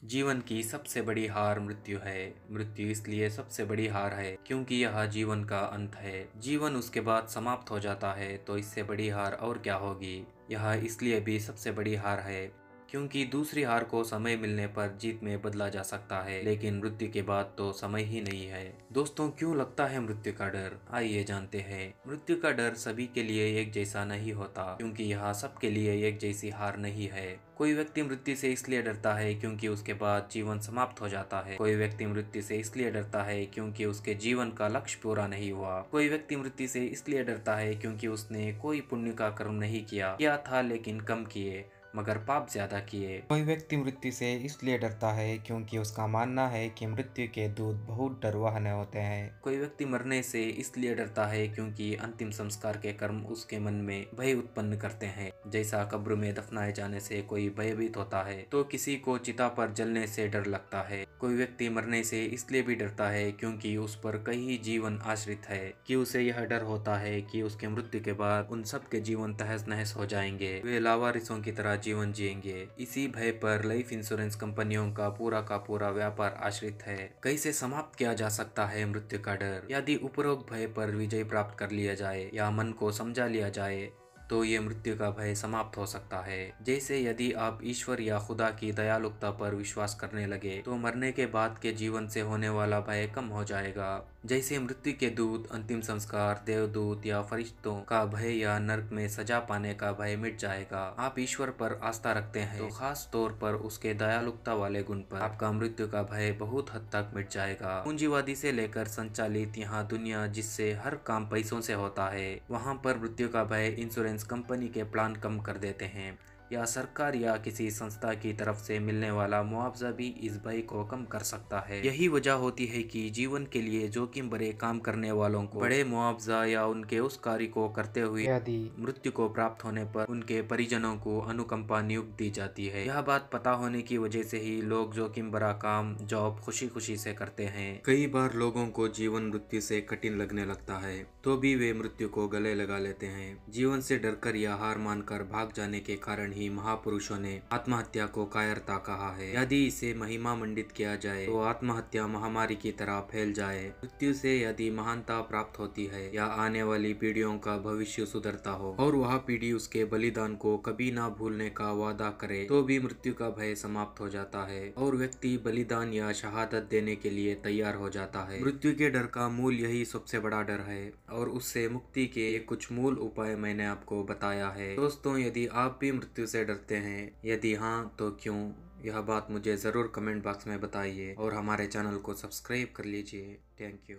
जीवन की सबसे बड़ी हार मृत्यु है। मृत्यु इसलिए सबसे बड़ी हार है क्योंकि यह जीवन का अंत है। जीवन उसके बाद समाप्त हो जाता है तो इससे बड़ी हार और क्या होगी। यह इसलिए भी सबसे बड़ी हार है क्योंकि दूसरी हार को समय मिलने पर जीत में बदला जा सकता है, लेकिन मृत्यु के बाद तो समय ही नहीं है। दोस्तों, क्यों लगता है मृत्यु का डर, आइए जानते हैं। मृत्यु का डर सभी के लिए एक जैसा नहीं होता क्योंकि यह सबके लिए एक जैसी हार नहीं है। कोई व्यक्ति मृत्यु से इसलिए डरता है क्योंकि उसके बाद जीवन समाप्त हो जाता है। कोई व्यक्ति मृत्यु से इसलिए डरता है क्योंकि उसके जीवन का लक्ष्य पूरा नहीं हुआ। कोई व्यक्ति मृत्यु से इसलिए डरता है क्योंकि उसने कोई पुण्य का कर्म नहीं किया था, लेकिन कम किए मगर पाप ज्यादा किए। कोई व्यक्ति मृत्यु से इसलिए डरता है क्योंकि उसका मानना है कि मृत्यु के दूत बहुत डरवाने होते हैं। कोई व्यक्ति मरने से इसलिए डरता है क्योंकि अंतिम संस्कार के कर्म उसके मन में भय उत्पन्न करते हैं। जैसा कब्र में दफनाए जाने से कोई भयभीत होता है, तो किसी को चिता पर जलने से डर लगता है। कोई व्यक्ति मरने से इसलिए भी डरता है क्योंकि उस पर कई जीवन आश्रित है, कि उसे यह डर होता है कि उसके मृत्यु के बाद उन सब के जीवन तहस नहस हो जाएंगे, वे लावारिसों की तरह जीवन जिएंगे। इसी भय पर लाइफ इंश्योरेंस कंपनियों का पूरा व्यापार आश्रित है। कैसे समाप्त किया जा सकता है मृत्यु का डर? यदि उपरोक्त भय पर विजय प्राप्त कर लिया जाए या मन को समझा लिया जाए तो ये मृत्यु का भय समाप्त हो सकता है। जैसे यदि आप ईश्वर या खुदा की दयालुता पर विश्वास करने लगे तो मरने के बाद के जीवन से होने वाला भय कम हो जाएगा। जैसे मृत्यु के दूत, अंतिम संस्कार, देवदूत या फरिश्तों का भय या नरक में सजा पाने का भय मिट जाएगा। आप ईश्वर पर आस्था रखते हैं तो खास तौर पर उसके दयालुता वाले गुण पर आपका मृत्यु का भय बहुत हद तक मिट जाएगा। पूंजीवादी से लेकर संचालित यहाँ दुनिया जिससे हर काम पैसों से होता है, वहाँ पर मृत्यु का भय इंश्योरेंस कंपनी के प्लान कम कर देते हैं, या सरकार या किसी संस्था की तरफ से मिलने वाला मुआवजा भी इस भय को कम कर सकता है। यही वजह होती है कि जीवन के लिए जोखिम भरे काम करने वालों को बड़े मुआवजा या उनके उस कार्य को करते हुए यदि मृत्यु को प्राप्त होने पर उनके परिजनों को अनुकंपा नियुक्त दी जाती है। यह बात पता होने की वजह से ही लोग जोखिम भरा काम जॉब खुशी खुशी से करते हैं। कई बार लोगों को जीवन मृत्यु से कठिन लगने लगता है तो भी वे मृत्यु को गले लगा लेते हैं। जीवन से डरकर या हार मानकर भाग जाने के कारण ही महापुरुषों ने आत्महत्या को कायरता कहा है। यदि इसे महिमा मंडित किया जाए तो आत्महत्या महामारी की तरह फैल जाए। मृत्यु से यदि महानता प्राप्त होती है या आने वाली पीढ़ियों का भविष्य सुधरता हो और वह पीढ़ी उसके बलिदान को कभी ना भूलने का वादा करे तो भी मृत्यु का भय समाप्त हो जाता है और व्यक्ति बलिदान या शहादत देने के लिए तैयार हो जाता है। मृत्यु के डर का मूल यही सबसे बड़ा डर है और उससे मुक्ति के कुछ मूल उपाय मैंने आपको बताया है। दोस्तों, यदि आप भी मृत्यु से डरते हैं, यदि हाँ तो क्यों, यह बात मुझे ज़रूर कमेंट बॉक्स में बताइए और हमारे चैनल को सब्सक्राइब कर लीजिए। Thank you.